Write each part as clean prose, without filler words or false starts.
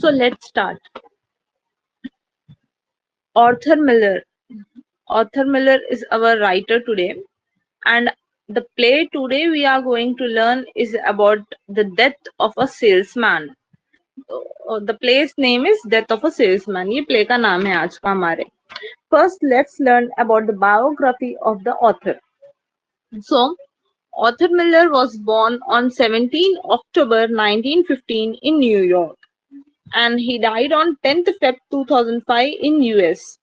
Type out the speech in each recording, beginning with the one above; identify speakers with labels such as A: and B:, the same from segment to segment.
A: So let's start. Arthur Miller. Arthur Miller is our writer today, and the play today we are going to learn is about the death of a salesman. The play's name is Death of a Salesman. ये play का नाम है आज का हमारे. First, let's learn about the biography of the author. So, Arthur Miller was born on 17 October 1915 in New York, and he died on 10th Feb 2005 in US.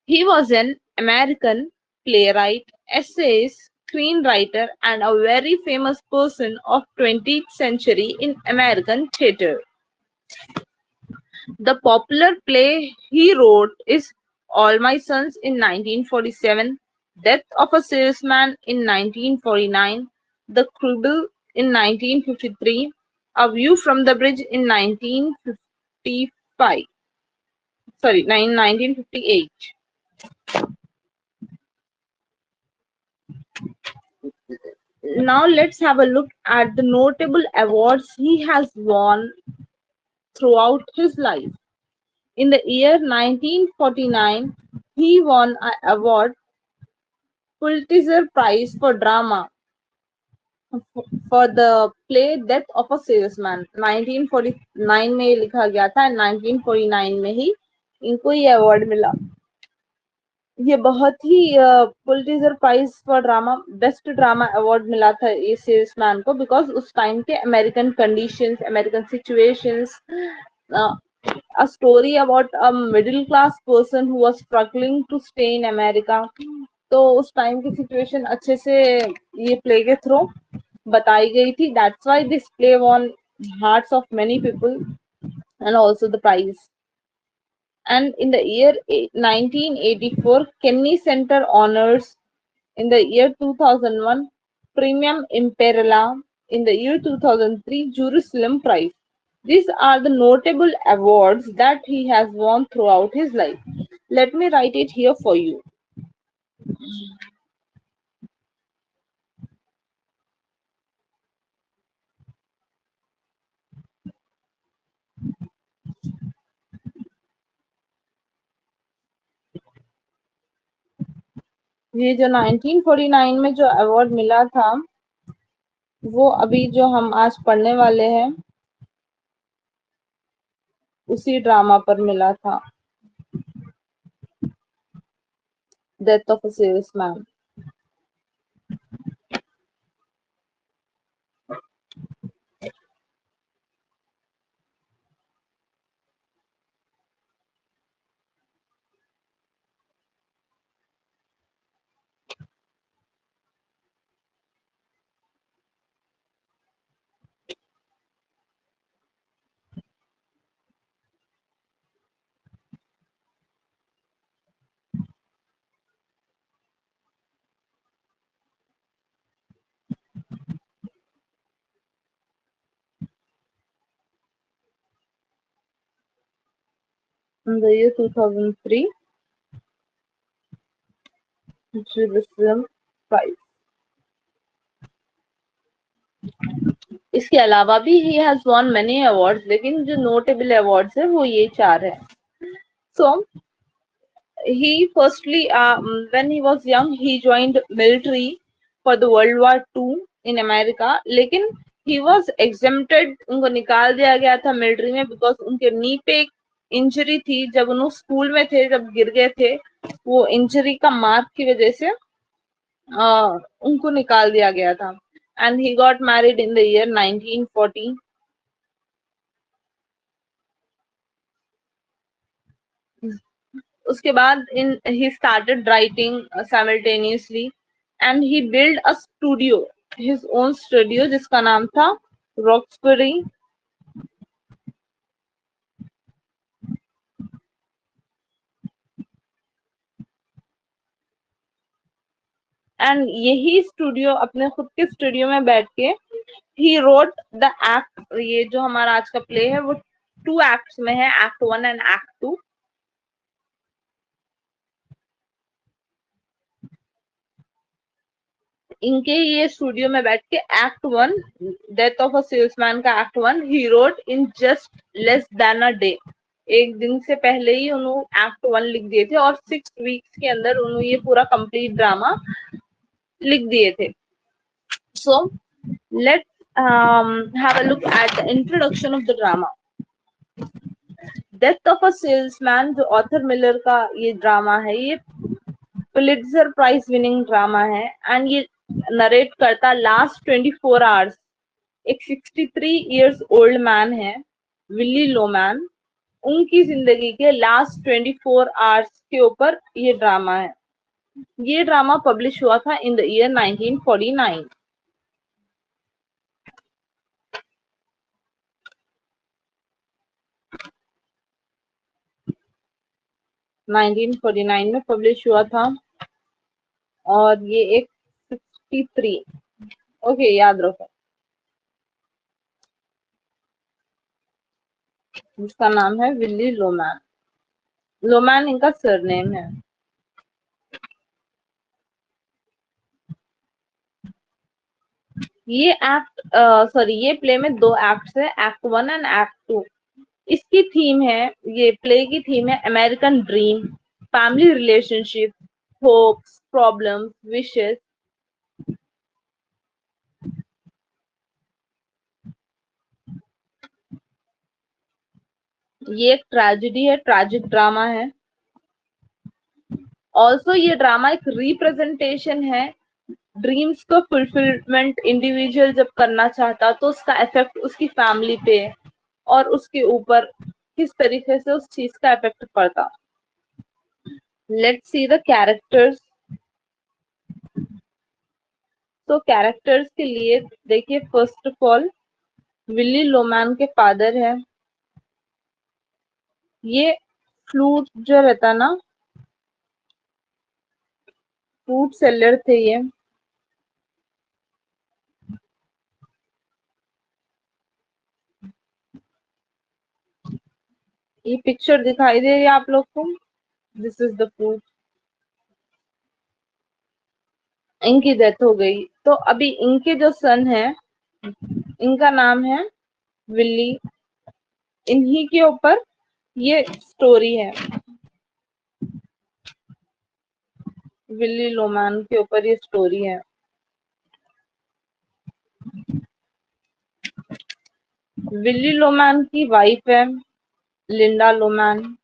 A: He was an American playwright, essayist, screenwriter, and a very famous person of 20th century in American theater. The popular play he wrote is All My Sons in 1947, Death of a Salesman in 1949, The Cribble in 1953, A View from the Bridge in 1955. 1958. Now let's have a look at the notable awards he has won throughout his life. In the year 1949, he won an award, Pulitzer Prize for Drama, for the play Death of a Salesman. 1949 में लिखा गया था, 1949 में ही इनको ये award मिला. ये बहुत ही Pulitzer prize for drama, best drama award मिला था ये सेल्समैन को, बिकॉज उस टाइम के American conditions, American situations, a story about a middle class person who was struggling to stay in America. तो उस टाइम की सिचुएशन अच्छे से ये प्ले के थ्रू बताई गई थी. That's why this play won hearts of many people and also the prize. And in the year 1984, Kennedy Center honors. In the year 2001, Premium Imperala. In the year 2003, Jerusalem Prize. These are the notable awards that he has won throughout his life. Let me write it here for you. ये जो 1949 में जो award मिला था, वो अभी जो हम आज पढ़ने वाले हैं उसी ड्रामा पर मिला था, death of a salesman. In the year 2003, Jerusalem Prize. इसके अलावा भी he has won many awards, लेकिन जो notable awards है वो ये 4 है. So he firstly, when he was young, he joined military for the World War II in America, लेकिन he was exempted. उनको निकाल दिया गया था मिलिट्री में बिकॉज उनके नी पे एक इंजरी थी. जब उन्होंने स्कूल में थे, जब गिर गए थे, वो इंजरी का मार्क की वजह से उनको निकाल दिया गया था. And he got married in the year 1940. उसके बाद he started writing simultaneously, and he built a studio, his own studio, जिसका नाम था Roxbury. एंड यही स्टूडियो, अपने खुद के स्टूडियो में बैठ के ही रोट द एक्ट. ये जो हमारा आज का प्ले है वो 2 एक्ट्स में है, एक्ट 1 एंड एक्ट 2. इनके ये स्टूडियो में बैठ के act one, death of a salesman का एक्ट वन ही wrote in just less than a day. एक दिन से पहले ही उन्होंने एक्ट वन लिख दिए थे और 6 वीक्स के अंदर उन्होंने ये पूरा कंप्लीट ड्रामा लिख दिए थे। So let's have a look at the introduction of the drama. Death of a salesman जो ऑथर मिलर का ये ड्रामा है, ये पुलिट्जर प्राइज विनिंग ड्रामा है एंड ये नरेट करता लास्ट 24 आवर्स एक 63 इयर्स ओल्ड मैन है, विली लोमैन। उनकी जिंदगी के लास्ट 24 आवर्स के ऊपर ये ड्रामा है। ये ड्रामा पब्लिश हुआ था इन द ईयर 1949। 1949 में पब्लिश हुआ था और ये एक 63, ओके याद रखो, जिसका नाम है विली लोमैन। लोमैन इनका सरनेम है। ये एक्ट सॉरी ये प्ले में 2 एक्ट्स है, act one and act two. इसकी थीम है, ये प्ले की थीम है American dream, family relationship, hopes, problems, wishes. ये एक ट्रेजेडी है, ट्रैजिक ड्रामा है। ऑल्सो ये ड्रामा एक रिप्रेजेंटेशन है ड्रीम्स को फुलफिलमेंट इंडिविजुअल जब करना चाहता तो उसका इफेक्ट उसकी फैमिली पे और उसके ऊपर किस तरीके से उस चीज का इफेक्ट पड़ता। Let's see the characters. तो कैरेक्टर्स के लिए देखिए, first of all Willy Loman के फादर है, ये फ्लूट जो रहता ना, फ्रूट सेलर थे ये। ये पिक्चर दिखाई दे रही है आप लोग को, दिस इज द फ्रूट। इनकी डेथ हो गई तो अभी इनके जो सन है, इनका नाम है विली। इन्हीं के ऊपर ये स्टोरी है, विली लोमैन के ऊपर ये स्टोरी है। विली लोमैन की वाइफ है Linda Loman.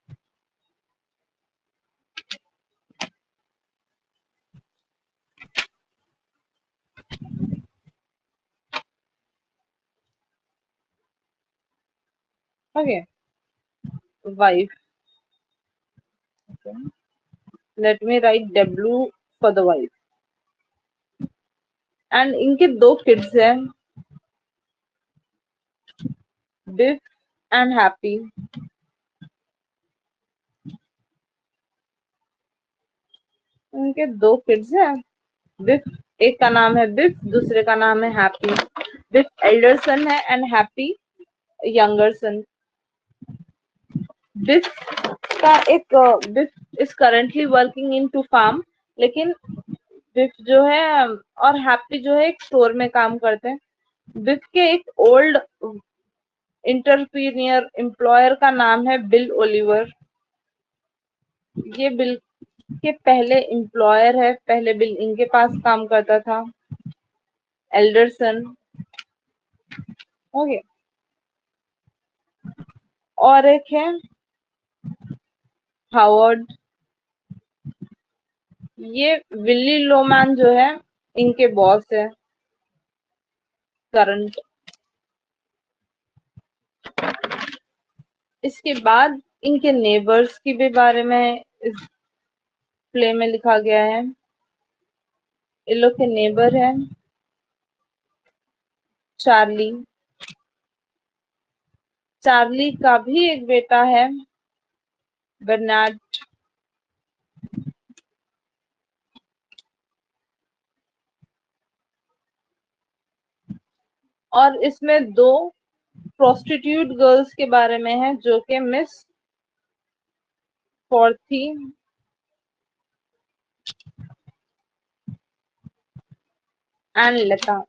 A: Okay, wife, late me right W for the wife. And इनके 2 किड्स हैं, बिफ एंड हैप्पी। इनके 2 किड्स हैं, बिफ, एक का नाम है बिफ, दूसरे का नाम है हैप्पी। बिफ एल्डर सन है and Happy younger son. Biff का एक Biff is currently working in to farm, लेकिन बिफ जो है और हैप्पी जो है एक स्टोर में काम करते हैं। बिफ के एक ओल्ड इंटरप्रीनियर एम्प्लॉयर का नाम है बिल ओलिवर। ये बिल के पहले एम्प्लॉयर है, पहले बिल इनके पास काम करता था, एल्डरसन। ओके, और एक है हावर्ड। ये विली लोमैन जो है इनके बॉस है करंट। इसके बाद इनके नेबर्स की भी बारे में इस प्ले में लिखा गया है। इन लोग के नेबर है चार्ली। चार्ली का भी एक बेटा है बर्नार्ड। और इसमें 2 प्रोस्टिट्यूट गर्ल्स के बारे में है जो कि मिस फॉर्थी एंड लता।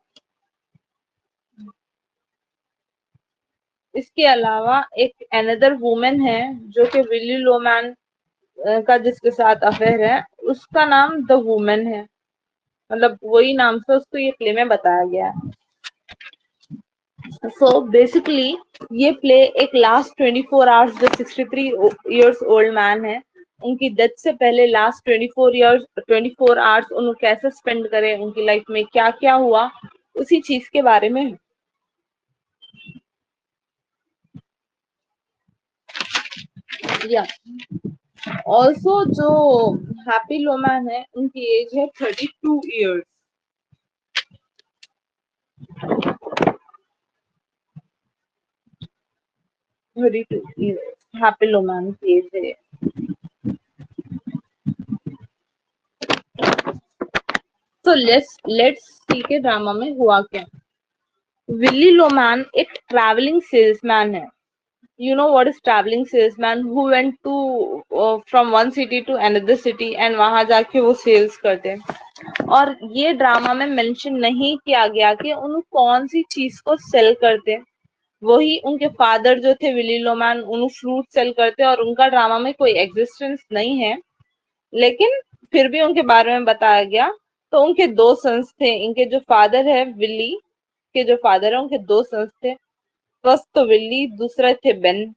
A: इसके अलावा एक अनदर वुमेन है जो कि विली लोमैन का जिसके साथ अफेयर है, उसका नाम द वुमेन है, मतलब वही नाम से उसको ये प्ले में बताया गया है। सो बेसिकली ये प्ले एक लास्ट 24 आवर्स, जो 63 इयर्स ओल्ड मैन है, उनकी डेथ से पहले लास्ट 24 आवर्स उन्होंने कैसे स्पेंड करे, उनकी लाइफ में क्या क्या हुआ, उसी चीज के बारे में है। या ऑल्सो जो हैप्पी लोमैन है उनकी एज है 32 इयर्स। 32 इयर्स हैप्पी लोमैन की एज है। तो लेट्स सी के ड्रामा में हुआ क्या। विली लोमैन एक ट्रैवलिंग सेल्समैन है। You know what is traveling salesman, who went to from one city to another city and वहां जाके वो सेल्स करते हैं। और ये ड्रामा में मेंशन नहीं किया गया कि उन कौन सी चीज को सेल करते हैं। वही उनके फादर जो थे विली लोमैन, उन फ्रूट सेल करते और उनका ड्रामा में कोई एग्जिस्टेंस नहीं है, लेकिन फिर भी उनके बारे में बताया गया। तो उनके दो सन्स थे, इनके जो फादर है विली के जो फादर है उनके दो सन्स थे। फर्स्ट तो विली, दूसरे थे बेन।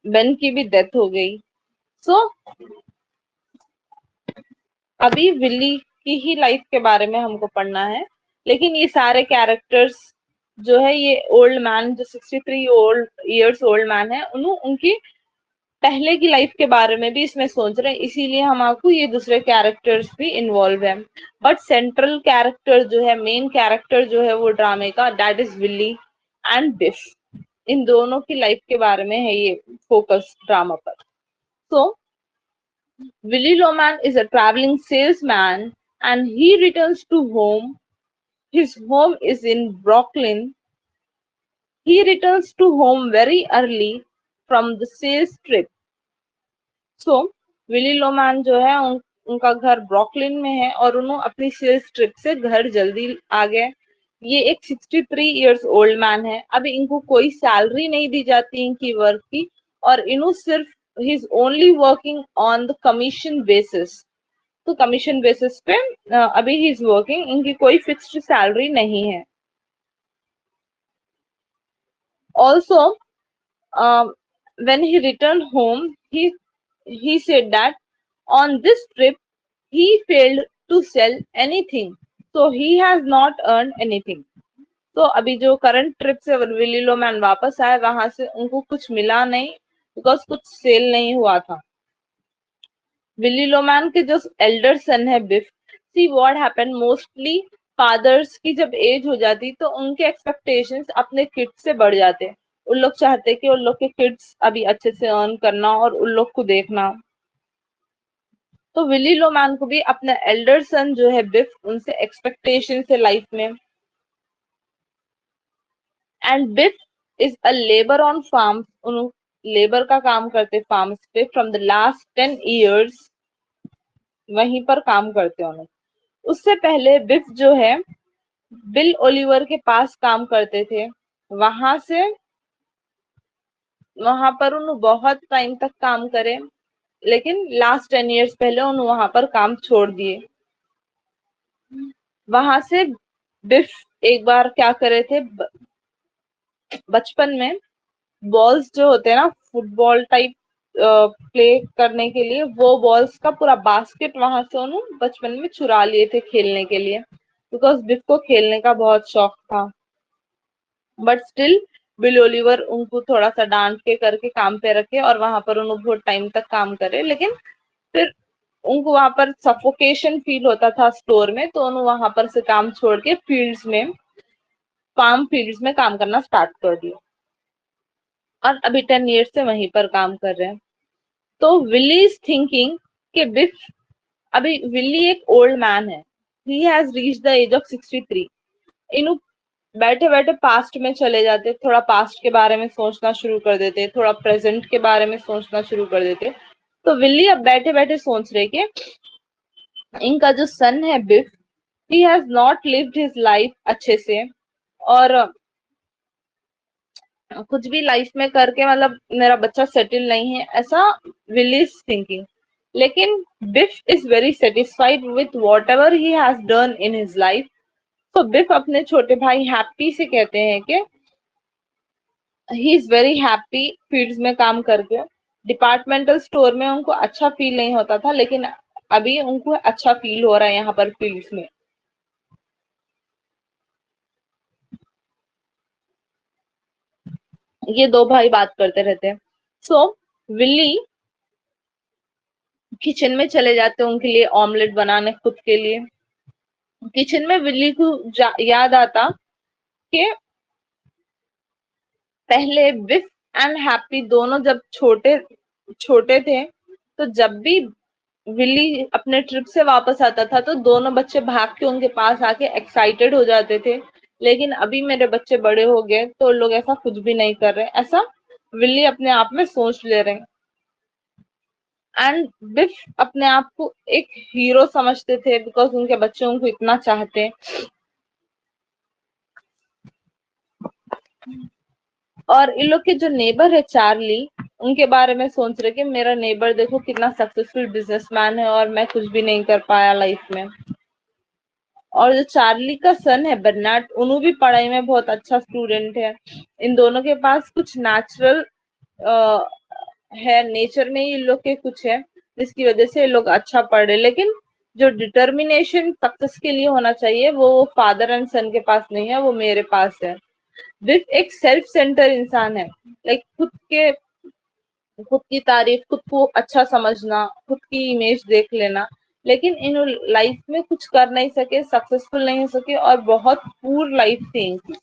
A: बेन की भी डेथ हो गई। सो अभी विली की ही लाइफ के बारे में हमको पढ़ना है, लेकिन ये सारे कैरेक्टर्स जो है, ये ओल्ड मैन जो 63 ओल्ड इयर्स ओल्ड मैन है, उनकी पहले की लाइफ के बारे में भी इसमें सोच रहे हैं, इसीलिए हम आपको ये दूसरे कैरेक्टर्स भी इन्वॉल्व है। बट सेंट्रल कैरेक्टर जो है, मेन कैरेक्टर जो है वो ड्रामे का, दैट इज विली एंड बिफ। इन दोनों की लाइफ के बारे में है ये फोकस ड्रामा पर। सो Willy Loman is a traveling salesman and he returns to home. His home is in Brooklyn. He returns to home very early from the sales trip. So, Willy Loman जो है उनका घर Brooklyn में है और उन्होंने अपनी सेल्स ट्रिप से घर जल्दी आ गए। ये एक 63 इयर्स ओल्ड मैन है। अभी इनको कोई सैलरी नहीं दी जाती इनकी वर्क की, और इन्हों सिर्फ he is only working on the commission basis. तो कमीशन बेसिस पे अभी ही इज वर्किंग, इनकी कोई फिक्स्ड सैलरी नहीं है। Also when he returned home, he said that on this trip he failed to sell anything, so he has not earned anything. तो अभी जो करंट ट्रिप से विली लोमैन वापस आए, वहां से उनको कुछ मिला नहीं, बिकॉज कुछ सेल नहीं हुआ था। विली लोमैन के जो एल्डर सन है Biff, see what happened, mostly fathers की जब एज हो जाती तो उनके एक्सपेक्टेशंस अपने किड्स से बढ़ जाते। उन लोग चाहते कि उन लोग के किड्स अभी अच्छे से अर्न करना और उन लोग को देखना। तो विली लोमैन को भी अपना एल्डर सन जो है बिफ, उनसे एक्सपेक्टेशन है लाइफ में। And Biff is a labour on farm, उन लेबर का काम करते फार्म्स पे फ्रॉम द लास्ट 10 इयर्स, वहीं पर काम करते हैं उन्हें। उससे पहले बिफ जो है बिल ओलिवर के पास काम करते थे। वहां से वहां पर उन्होंने बहुत टाइम तक काम करे, लेकिन लास्ट 10 इयर्स पहले उन्होंने वहां पर काम छोड़ दिए। वहां से बिफ एक बार क्या करे थे, बचपन में बॉल्स जो होते हैं ना, फुटबॉल टाइप प्ले करने के लिए, वो बॉल्स का पूरा बास्केट वहां से उन्होंने बचपन में चुरा लिए थे खेलने के लिए, बिकॉज बिफ को खेलने का बहुत शौक था। बट स्टिल बिल ओलिवर उनको थोड़ा सा डांट के करके काम पे रखे और वहां पर उन्होंने बहुत टाइम तक काम करे, लेकिन फिर उनको वहां पर सफोकेशन फील होता था स्टोर में, तो उन्होंने वहां पर से काम छोड़ के फील्ड्स में, फार्म फील्ड्स में काम करना स्टार्ट कर दिया, और अभी 10 इयर्स से वहीं पर काम कर रहे हैं। तो विली इज थिंकिंग कि बिफ, अभी विली एक ओल्ड मैन है, he has reach the age of 63। इन बैठे बैठे पास्ट में चले जाते, थोड़ा पास्ट के बारे में सोचना शुरू कर देते, थोड़ा प्रेजेंट के बारे में सोचना शुरू कर देते। तो विल्ली अब बैठे बैठे सोच रहे कि इनका जो सन है Biff, he has not lived his life अच्छे से, और कुछ भी लाइफ में करके मतलब मेरा बच्चा सेटल नहीं है, ऐसा विली इज थिंकिंग। लेकिन Biff is very satisfied with whatever he has done in his life. तो बिफ अपने छोटे भाई हैप्पी से कहते हैं कि he is very happy fields में काम करके। डिपार्टमेंटल स्टोर में उनको अच्छा फील नहीं होता था, लेकिन अभी उनको अच्छा फील हो रहा है यहाँ पर फील्ड्स में। ये दो भाई बात करते रहते हैं। सो विल्ली किचन में चले जाते हैं उनके लिए ऑमलेट बनाने खुद के लिए। किचन में विल्ली को याद आता कि पहले बिफ एंड हैप्पी दोनों जब छोटे छोटे थे, तो जब भी विल्ली अपने ट्रिप से वापस आता था तो दोनों बच्चे भाग के उनके पास आके एक्साइटेड हो जाते थे। लेकिन अभी मेरे बच्चे बड़े हो गए तो लोग ऐसा कुछ भी नहीं कर रहे, ऐसा विल्ली अपने आप में सोच ले रहे हैं। एंड बिफ अपने आप को एक हीरो समझते थे बिकॉज उनके बच्चे उनको इतना चाहते हैं। और इन लोग के जो नेबर है चार्ली, उनके बारे में सोच रहे कि मेरा नेबर देखो कितना सक्सेसफुल बिजनेसमैन है और मैं कुछ भी नहीं कर पाया लाइफ में। और जो चार्ली का सन है बर्नार्ड, उन्हों भी पढ़ाई में बहुत अच्छा स्टूडेंट है। इन दोनों के पास कुछ नेचुरल है, नेचर में ही इन लोग के कुछ है जिसकी वजह से ये लोग अच्छा पढ़ रहे। लेकिन जो डिटर्मिनेशन सक्सेस के लिए होना चाहिए वो फादर एंड सन के पास नहीं है, वो मेरे पास है। विफ एक सेल्फ सेंटर इंसान है, लाइक खुद की तारीफ, खुद को अच्छा समझना, खुद की इमेज देख लेना। लेकिन इन लाइफ में कुछ कर नहीं सके, सक्सेसफुल नहीं हो सके और बहुत पूर लाइफ थी इनकी।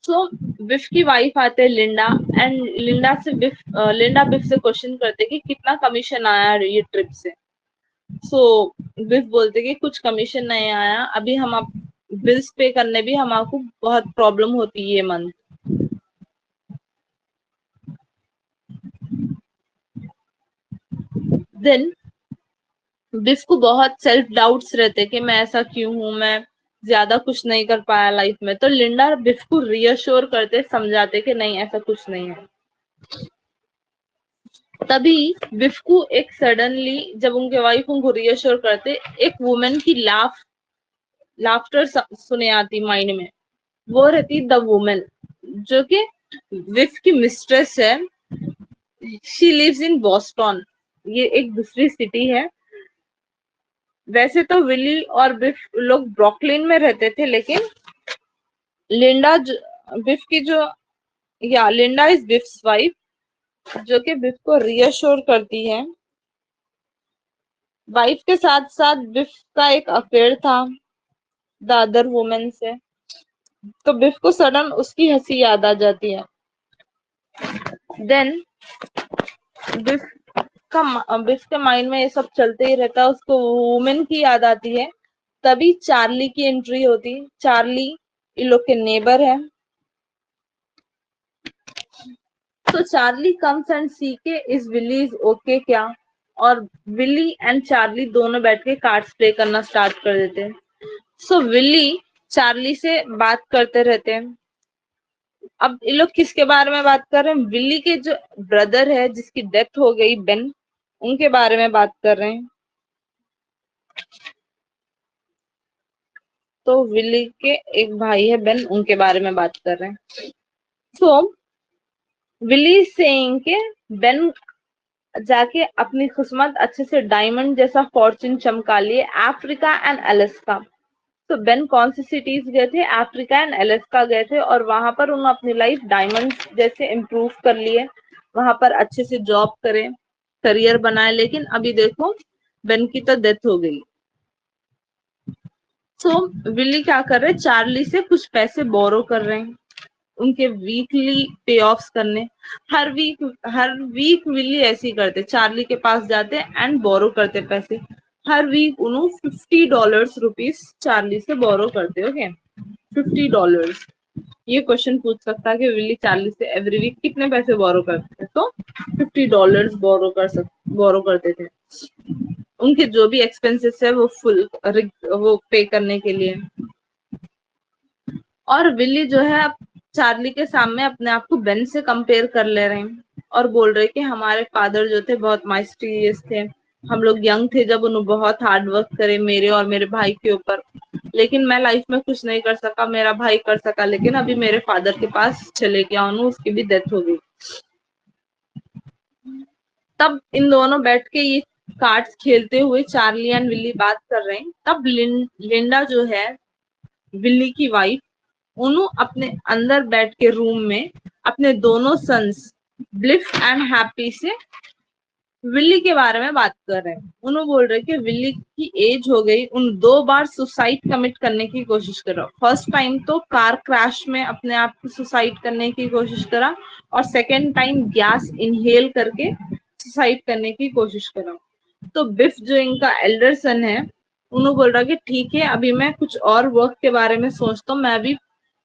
A: सो बिफ की वाइफ आते हैं लिंडा, एंड लिंडा बिफ से क्वेश्चन करते कि कितना कमीशन आया ये ट्रिप से। सो बिफ बोलते कि कुछ कमीशन नहीं आया, अभी हम आप बिल्स पे करने भी हमको बहुत प्रॉब्लम होती है ये मंथ। देन बिफ को बहुत सेल्फ डाउट्स रहते कि मैं ऐसा क्यों हूं, मैं ज्यादा कुछ नहीं कर पाया लाइफ में। तो लिंडा बिफ को रियश्योर करते, समझाते कि नहीं ऐसा कुछ नहीं है। तभी बिफ को एक सडनली, जब उनके वाइफ उनको रियश्योर करते, एक वुमेन की लाफ्टर सुने आती माइंड में। वो रहती द वुमेन जो कि बिफ की मिस्ट्रेस है। शी लिव्स इन बॉस्टन, ये एक दूसरी सिटी है। वैसे तो विली और बिफ लोग ब्रुकलिन में रहते थे, लेकिन लिंडा बिफ की जो, या लिंडा इज बिफ्स वाइफ, जो कि बिफ को रियश्योर करती है। वाइफ के साथ साथ बिफ का एक अफेयर था द अदर वुमेन से। तो बिफ को सडन उसकी हंसी याद आ जाती है। देन बिफ बिफ के माइंड में ये सब चलते ही रहता है, उसको वुमेन की याद आती है। तभी चार्ली की एंट्री होती। चार्ली इन लोग के नेबर है। तो चार्ली कम्स एंड सी के इज विली इज ओके क्या, और विली एंड चार्ली दोनों बैठ के कार्ड्स प्ले करना स्टार्ट कर देते हैं। सो विली चार्ली से बात करते रहते हैं। अब ये लोग किसके बारे में बात कर रहे हैं? विली के जो ब्रदर है जिसकी डेथ हो गई, बेन, उनके बारे में बात कर रहे हैं। तो विली के एक भाई है बेन, उनके बारे में बात कर रहे हैं। सो विली सेइंग के बेन जाके अपनी किस्मत अच्छे से डायमंड जैसा फॉर्चून चमका लिए अफ्रीका एंड अलास्का। तो बेन कौन सी सिटीज गए थे? अफ्रीका एंड अलास्का गए थे, और वहां पर उन्होंने अपनी लाइफ डायमंड जैसे इम्प्रूव कर लिए, वहां पर अच्छे से जॉब करे, करियर बनाए। लेकिन अभी देखो बेन की तो डेथ हो गई। सो विली क्या कर रहे हैं? चार्ली से कुछ पैसे बोरो कर रहे हैं उनके वीकली पे ऑफ्स करने। हर वीक विली ऐसे ही करते, चार्ली के पास जाते एंड बोरो करते पैसे। हर वीक उन्होंने $50 रुपीज चार्ली से बोरो करते। ओके, $50। ये क्वेश्चन पूछ सकता है कि विली चार्ली से एवरी वीक कितने पैसे बोरो करते थे, तो $50 बोरो करते थे उनके जो भी एक्सपेंसेस है वो फुल वो पे करने के लिए। और विली जो है अब चार्ली के सामने अपने आप को बेन से कंपेयर कर ले रहे हैं और बोल रहे कि हमारे फादर जो थे बहुत माइस्टीरियस थे, हम लोग यंग थे जब उन्होंने बहुत हार्ड वर्क करे मेरे और मेरे भाई के ऊपर, लेकिन मैं लाइफ में कुछ नहीं कर सका, मेरा भाई कर सका, लेकिन अभी मेरे फादर के पास चले गया उन्होंने, उसकी भी डेथ हो गई। तब इन दोनों बैठ के ये कार्ड्स खेलते हुए चार्ली एंड विली बात कर रहे हैं। तब लिंडा जो है विली की वाइफ, उन्होंने अपने अंदर बैठ के रूम में अपने दोनों सन्स ब्लिफ एंड हैप्पी से विली के बारे में बात कर रहे हैं। उन्होंने बोल रहे कि विली की एज हो गई, उन 2 बार सुसाइड कमिट करने की कोशिश करा। फर्स्ट टाइम तो कार क्रैश में अपने आप को सुसाइड करने की कोशिश करा और सेकेंड टाइम गैस इनहेल करके सुसाइड करने की कोशिश करा। तो बिफ जो इनका एल्डर सन है, उन्होंने बोल रहा कि ठीक है अभी मैं कुछ और वर्क के बारे में सोचता हूँ, मैं अभी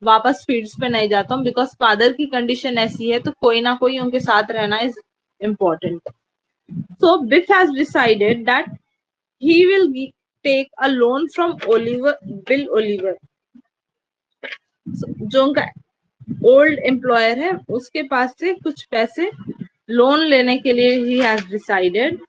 A: वापस फील्ड्स पे नहीं जाता हूँ, बिकॉज फादर की कंडीशन ऐसी है तो कोई ना कोई उनके साथ रहना is important. So Biff has decided that he will take a loan from Bill Oliver, जो उनका ओल्ड एम्प्लॉयर है, उसके पास से कुछ पैसे लोन लेने के लिए he has decided,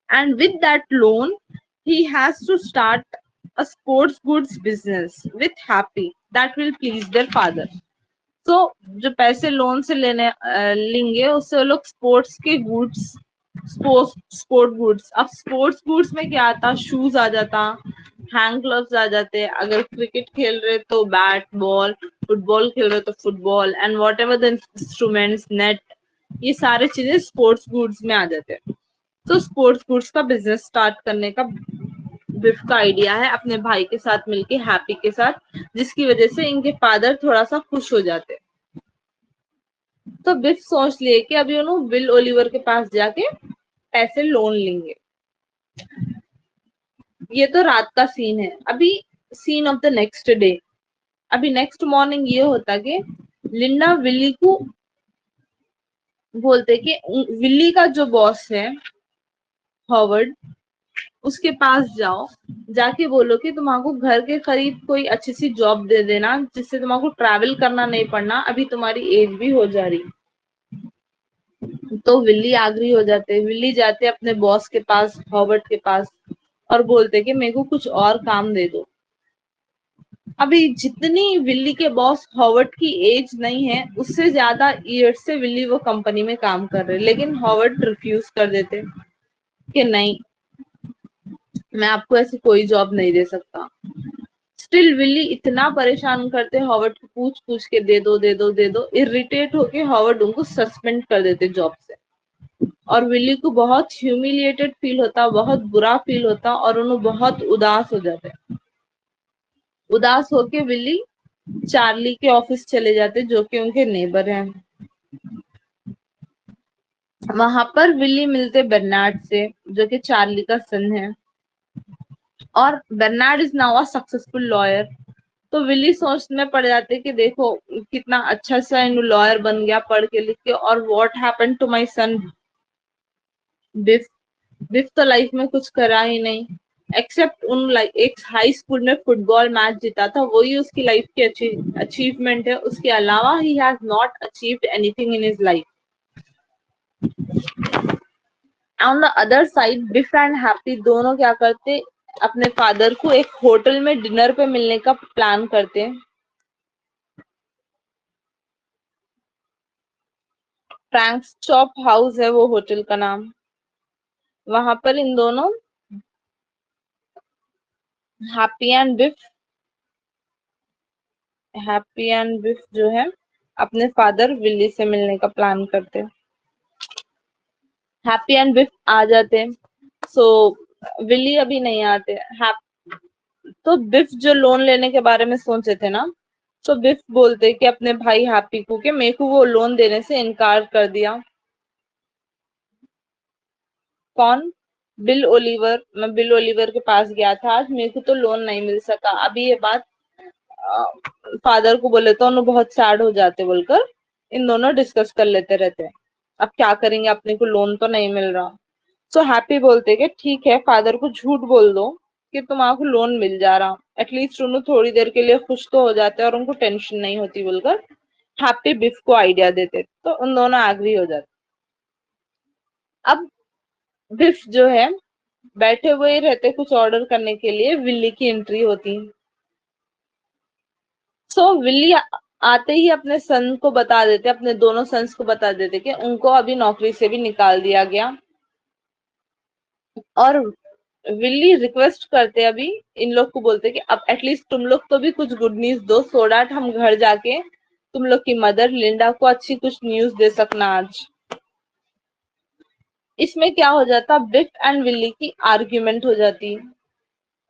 A: and with that loan he has to start a sports goods business with Happy that will please their father. तो जो पैसे लोन से लेंगे उससे वो लोग स्पोर्ट्स के गुड्स, स्पोर्ट गुड्स, अब स्पोर्ट्स गुड्स में क्या आता, शूज आ जाता, हैंड ग्लव्स आ जाते, अगर क्रिकेट खेल रहे तो बैट बॉल, फुटबॉल खेल रहे तो football and what ever the instruments net, ये सारे चीजें स्पोर्ट्स गुड्स में आ जाते हैं। तो स्पोर्ट्स गुड्स का बिजनेस स्टार्ट करने का बिफ का आइडिया है अपने भाई के साथ मिलके, हैप्पी के साथ, जिसकी वजह से इनके फादर थोड़ा सा खुश हो जाते। तो बिफ सोच लिए कि अभी उन्होंने बिल ओलिवर के पास जाके पैसे लोन लेंगे। ये तो रात का सीन है। अभी scene of the next day, अभी नेक्स्ट मॉर्निंग ये होता कि लिंडा विली को बोलते कि विली का जो बॉस है हॉवर्ड, उसके पास जाओ, जाके बोलो कि तुमको घर के करीब कोई अच्छी सी जॉब दे देना जिससे तुमको ट्रैवल करना नहीं पड़ना, अभी तुम्हारी एज भी हो जा रही। तो विल्ली आग्री हो जाते, विल्ली जाते अपने बॉस के पास, हॉवर्ड के पास, और बोलते कि मेरे को कुछ और काम दे दो। अभी जितनी विल्ली के बॉस हॉवर्ड की एज नहीं है उससे ज्यादा ईयर्स से विल्ली वो कंपनी में काम कर रहे, लेकिन हॉवर्ड रिफ्यूज कर देते कि नहीं, मैं आपको ऐसी कोई जॉब नहीं दे सकता। स्टिल विल्ली इतना परेशान करते हॉवर्ड को, पूछ पूछ के दे दो दे दो दे दो, इरिटेट होके हॉवर्ड उनको सस्पेंड कर देते जॉब से। और विली को बहुत ह्यूमिलिएटेड फील होता, बहुत बुरा फील होता और उन्हें बहुत उदास हो जाते। उदास होके विली चार्ली के ऑफिस चले जाते जो कि उनके नेबर हैं। वहां पर विली मिलते बर्नार्ड से जो कि चार्ली का सन है, और Bernard is now a successful lawyer. तो विली सोचने में पड़ जाते कि देखो कितना अच्छा सा लॉयर बन गया पढ़ के लिख के, और what happened to my son Biff. Biff तो लाइफ में कुछ करा ही नहीं, एक्सेप्ट उन लाइक एक हाई स्कूल में फुटबॉल मैच जीता था, वही उसकी लाइफ की अचीवमेंट है, उसके अलावा ही has not achieved anything in his life. On the other side beef and happy दोनों क्या करते, अपने फादर को एक होटल में डिनर पे मिलने का प्लान करते। फ्रैंक्स चॉप हाउस है वो होटल का नाम। वहां पर इन दोनों, Happy and Biff, Happy and Biff जो है अपने फादर विली से मिलने का प्लान करते। हैप्पी एंड बिफ आ जाते, सो विली अभी नहीं आते। तो बिफ जो लोन लेने के बारे में सोचे थे ना, तो बिफ बोलते कि अपने भाई हैप्पी को कि मेरे को वो लोन देने से इनकार कर दिया। कौन? Bill Oliver. मैं बिल ओलिवर के पास गया था आज, मेरे को तो लोन नहीं मिल सका। अभी ये बात फादर को बोले तो उन्हें बहुत सैड हो जाते, बोलकर इन दोनों डिस्कस कर लेते रहते हैं, अब क्या करेंगे, अपने को लोन तो नहीं मिल रहा। सो हैप्पी बोलते कि ठीक है, फादर को झूठ बोल दो कि तुम्हारा लोन मिल जा रहा, एटलीस्ट उन्हें थोड़ी देर के लिए खुश तो हो जाते और उनको टेंशन नहीं होती, बोलकर हैप्पी बिफ को आइडिया देते, तो उन दोनों एग्री हो जाते। अब बिफ जो है बैठे हुए ही रहते कुछ ऑर्डर करने के लिए, विल्ली की एंट्री होती। सो विल्ली आते ही अपने सन को बता देते, अपने दोनों सन्स को बता देते कि उनको अभी नौकरी से भी निकाल दिया गया, और विल्ली रिक्वेस्ट करते अभी इन लोग को, बोलते कि अब एटलीस्ट तुम लोग तो भी कुछ गुड न्यूज दो, सो दैट हम घर जाके तुम लोग की मदर लिंडा को अच्छी कुछ न्यूज दे सकना आज। इसमें क्या हो जाता, बिफ एंड विल्ली की आर्ग्यूमेंट हो जाती।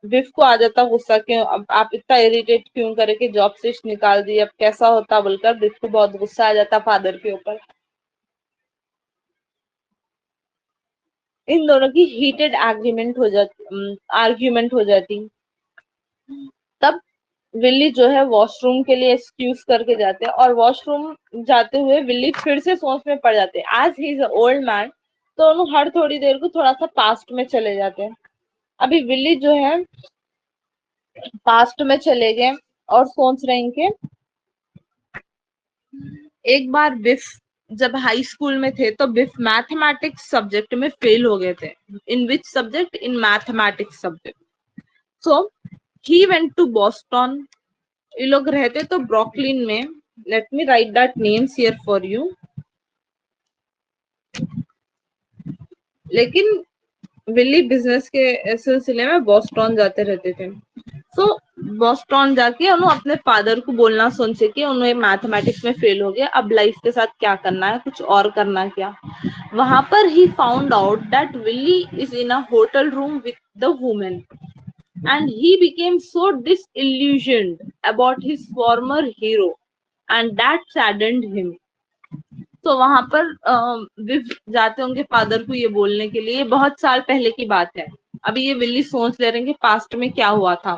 A: बिफ को आ जाता गुस्सा, क्यों अब आप इतना इरिटेट क्यों करे कि जॉब से निकाल दी, अब कैसा होता, बोलकर बिफ को बहुत गुस्सा आ जाता फादर के ऊपर। इन दोनों की हीटेड आर्ग्यूमेंट हो जाती। तब विल्ली जो है वॉशरूम के लिए एक्सक्यूज करके जाते हैं, और वॉशरूम जाते हुए विल्ली फिर से सोच में पड़ जाते हैं, आज he is a old man, तो उन्होंने हर थोड़ी देर को थोड़ा सा पास्ट में चले जाते हैं। अभी विल्ली जो है पास्ट में चले गए और सोच रहे हैं कि एक बार बिफ जब हाई स्कूल में थे तो बिफ मैथमेटिक्स सब्जेक्ट में फेल हो गए थे। In which subject? In mathematics subject. So he went to Boston. ये लोग रहते तो ब्रुकलिन में। Let me write that names here for you. लेकिन विल्ली बिजनेस के सिलसिले में बॉस्टन जाते रहते थे। तो बॉस्टन जाके उन्होंने अपने फादर को बोलना सोचे कि उन्हें मैथमेटिक्स में फेल हो गया, अब लाइफ के साथ क्या करना है, कुछ और करना क्या। वहां पर he found out that Willey is in a hotel room with the women, and he became so disillusioned about his former hero, and that saddened him. तो वहां पर विव जाते होंगे फादर को ये बोलने के लिए, बहुत साल पहले की बात है, अभी ये विल्ली सोच ले रहे हैं कि पास्ट में क्या हुआ था।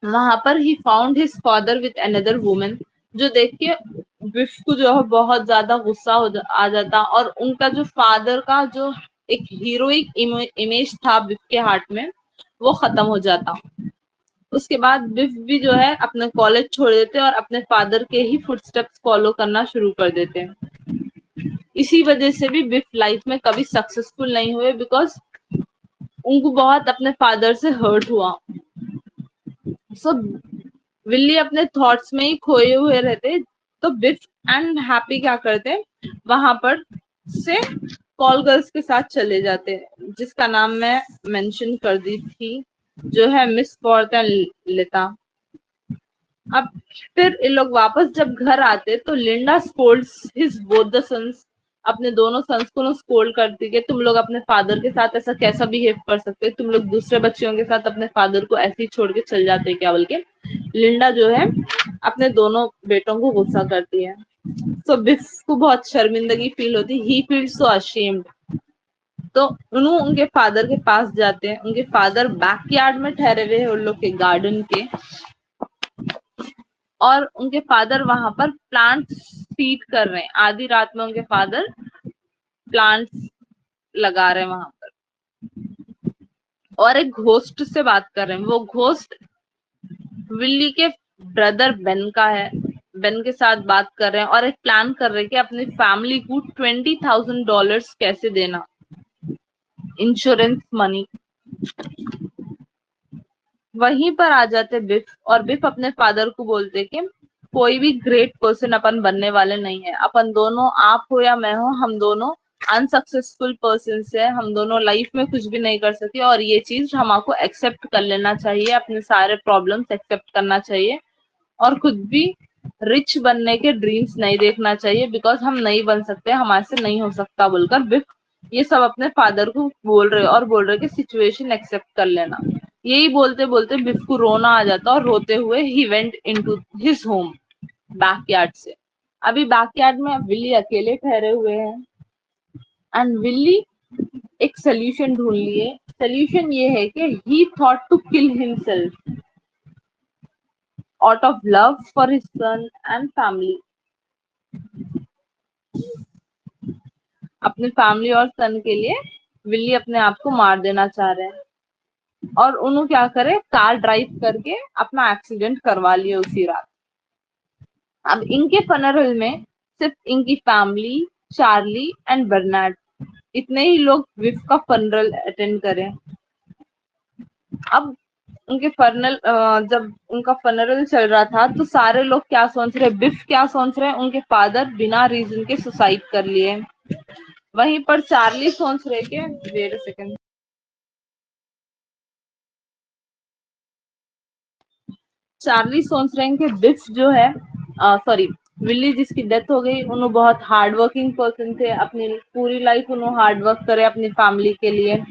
A: वहां पर he found his father with another woman, जो देख के विफ को जो है बहुत ज्यादा गुस्सा आ जाता, और उनका जो फादर का जो एक हीरोइक इमेज था विफ के हार्ट में, वो खत्म हो जाता। उसके बाद विफ भी जो है अपने कॉलेज छोड़ देते और अपने फादर के ही फुटस्टेप्स फॉलो करना शुरू कर देते हैं। इसी वजह से भी विफ लाइफ में कभी सक्सेसफुल नहीं हुए, बिकॉज उनको बहुत अपने फादर से हर्ट हुआ। सो विल्ली अपने थॉट्स में ही खोए हुए रहते। तो बिफ एंड हैप्पी क्या करते, वहां पर से कॉल गर्ल्स के साथ चले जाते, जिसका नाम मैं मेंशन कर दी थी, जो है मिस फॉर्थ एंड लिता। अब फिर इन लोग वापस जब घर आते तो Linda scolds his both the sons, अपने दोनों सन्स को स्कोल्ड करती है, तुम लोग अपने फादर के साथ ऐसा कैसा बिहेव कर सकते हो, तुम लोग दूसरे बच्चियों के साथ अपने फादर को ऐसे ही छोड़ के चल जाते क्या, बोल के लिंडा जो है अपने दोनों बेटों को गुस्सा करती है। तो बिफ को बहुत शर्मिंदगी फील होती, ही फील सो अशेम्ड। तो उन्होंने उनके फादर के पास जाते हैं, उनके फादर बैकयार्ड में ठहरे हुए हैं उन लोग के गार्डन के, और उनके फादर वहां पर प्लांट सीड कर रहे हैं, आधी रात में उनके फादर प्लांट्स लगा रहे हैं वहां पर, और एक घोस्ट से बात कर रहे हैं। वो घोस्ट विल्ली के ब्रदर बेन का है। बेन के साथ बात कर रहे हैं और एक प्लान कर रहे हैं कि अपनी फैमिली को $20,000 कैसे देना, इंश्योरेंस मनी। वहीं पर आ जाते बिफ, और बिफ अपने फादर को बोलते कि कोई भी ग्रेट पर्सन अपन बनने वाले नहीं है, अपन दोनों, आप हो या मैं हो, हम दोनों अनसक्सेसफुल पर्सन है, हम दोनों लाइफ में कुछ भी नहीं कर सके, और ये चीज हमको एक्सेप्ट कर लेना चाहिए, अपने सारे प्रॉब्लम्स एक्सेप्ट करना चाहिए, और खुद भी रिच बनने के ड्रीम्स नहीं देखना चाहिए, बिकॉज हम नहीं बन सकते, हमारे से नहीं हो सकता, बोलकर बिफ ये सब अपने फादर को बोल रहे, और बोल रहे कि सिचुएशन एक्सेप्ट कर लेना। यही बोलते बोलते बिफ को रोना आ जाता, और रोते हुए he went into his home backyard से। अभी बैकयार्ड में विल्ली अकेले ठहरे हुए हैं, एंड विल्ली एक सोल्यूशन ढूंढ लिए। सोल्यूशन ये है कि he thought to kill himself. out of love for his son and family. अपने फैमिली और सन के लिए विल्ली अपने आप को मार देना चाह रहे हैं, और उन्होंने क्या करे, कार ड्राइव करके अपना एक्सीडेंट करवा लिए उसी रात। अब इनके फनरल में सिर्फ इनकी फैमिली, चार्ली एंड बर्नार्ड, इतने ही लोग विफ का फनरल अटेंड करें। अब उनके फनरल, जब उनका फनरल चल रहा था तो सारे लोग क्या सोच रहे, बिफ क्या सोच रहे हैं, उनके फादर बिना रीजन के सुसाइड कर लिए। वहीं पर चार्ली सोच रहे कि वेट अ सेकंड, चार्ली सोच रहे हैं कि बिफ जो है, सॉरी, विल्ली जिसकी डेथ हो गई, उन्होंने बहुत हार्ड वर्किंग पर्सन थे, अपनी पूरी लाइफ उन्होंने हार्ड वर्क करे अपनी फैमिली के लिए।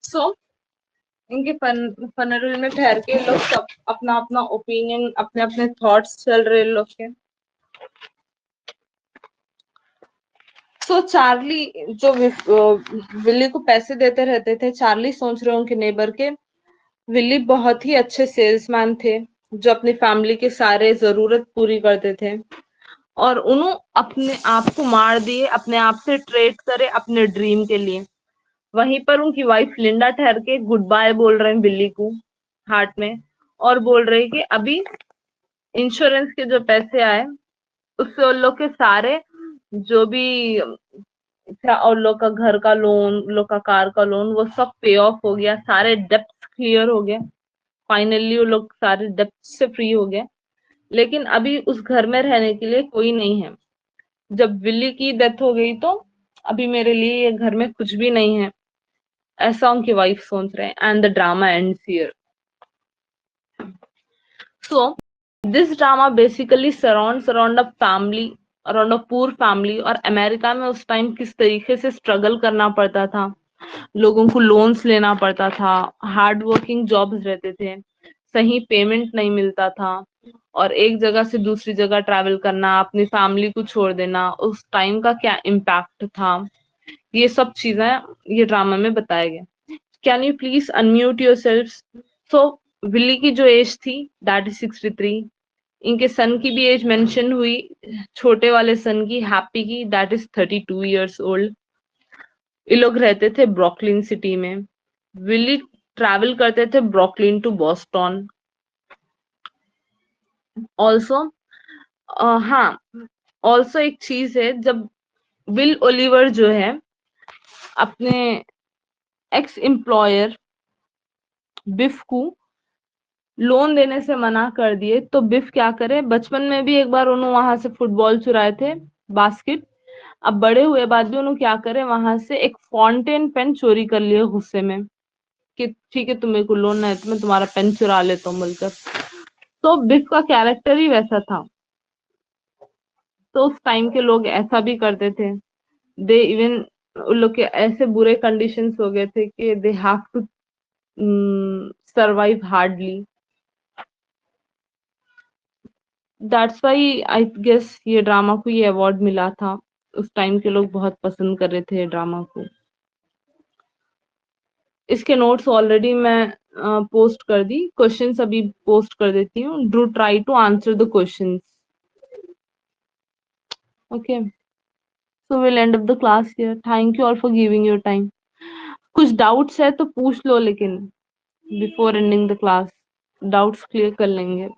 A: सो इनके फनरल में ठहर के लोग सब अपना अपना ओपिनियन, अपने अपने थॉट्स चल रहे लोग के। सो चार्ली जो विल्ली को पैसे देते रहते थे, चार्ली सोच रहे उनके नेबर के विल्ली बहुत ही अच्छे सेल्समैन थे, जो अपनी फैमिली के सारे जरूरत पूरी करते थे, और उन्होंने अपने आप को मार दिए अपने आप से ट्रेड करे अपने ड्रीम के लिए। वहीं पर उनकी वाइफ लिंडा ठहर के गुड बाय बोल रहे हैं बिल्ली को हार्ट में, और बोल रहे हैं कि अभी इंश्योरेंस के जो पैसे आए उससे उन लोग के सारे जो भी था, और लोग का घर का लोन, लोग का कार का लोन, वो सब पे ऑफ हो गया, सारे डेप्ट क्लियर हो गए। फाइनली वो लोग सारे डेप्ट से फ्री हो गए। लेकिन अभी उस घर में रहने के लिए कोई नहीं है। जब विल्ली की डेथ हो गई तो अभी मेरे लिए ये घर में कुछ भी नहीं है, ऐसा उनकी वाइफ सोच रहे हैं। And the drama ends here. So this drama basically surrounds around a family, around a poor family, और अमेरिका में उस टाइम किस तरीके से स्ट्रगल करना पड़ता था, लोगों को लोन्स लेना पड़ता था, हार्ड वर्किंग जॉब्स रहते थे, सही पेमेंट नहीं मिलता था, और एक जगह से दूसरी जगह ट्रैवल करना, अपनी फैमिली को छोड़ देना, उस टाइम का क्या इम्पैक्ट था, ये सब चीजें ये ड्रामा में बताया गया। Can you please unmute your self? So Willey की जो एज थी दैट इज 63। इनके सन की भी एज मेंशन हुई, छोटे वाले सन की, हैप्पी की, दैट इज 32 years ओल्ड। ये लोग रहते थे ब्रुकलिन सिटी में। विली ट्रैवल करते थे ब्रुकलिन टू बॉस्टन। ऑल्सो हाँ, ऑल्सो एक चीज है, जब विल ओलिवर जो है अपने एक्स एम्प्लॉयर बिफ को लोन देने से मना कर दिए, तो बिफ क्या करे, बचपन में भी एक बार उन्होंने वहां से फुटबॉल चुराए थे, बास्केट। अब बड़े हुए बाद भी उन्होंने क्या करे, वहां से एक फाउंटेन पेन चोरी कर लिए गुस्से में, कि ठीक है तुम मेरे को लोन है तो मैं तुम्हारा पेन चुरा लेता हूँ बोलकर। तो बिफ का कैरेक्टर ही वैसा था। तो उस टाइम के लोग ऐसा भी करते थे। दे इवन, उन लोग के ऐसे बुरे कंडीशंस हो गए थे कि they have to survive hardly. That's why I guess ये ड्रामा को ये अवार्ड मिला था। उस टाइम के लोग बहुत पसंद कर रहे थे ड्रामा को। इसके नोट्स ऑलरेडी मैं पोस्ट कर दी, क्वेश्चंस अभी पोस्ट कर देती हूँ। Do try to answer the questions. Okay, so will end of the class here. Thank you all for giving your time. कुछ डाउट्स है तो पूछ लो, लेकिन before ending the class doubts clear कर लेंगे।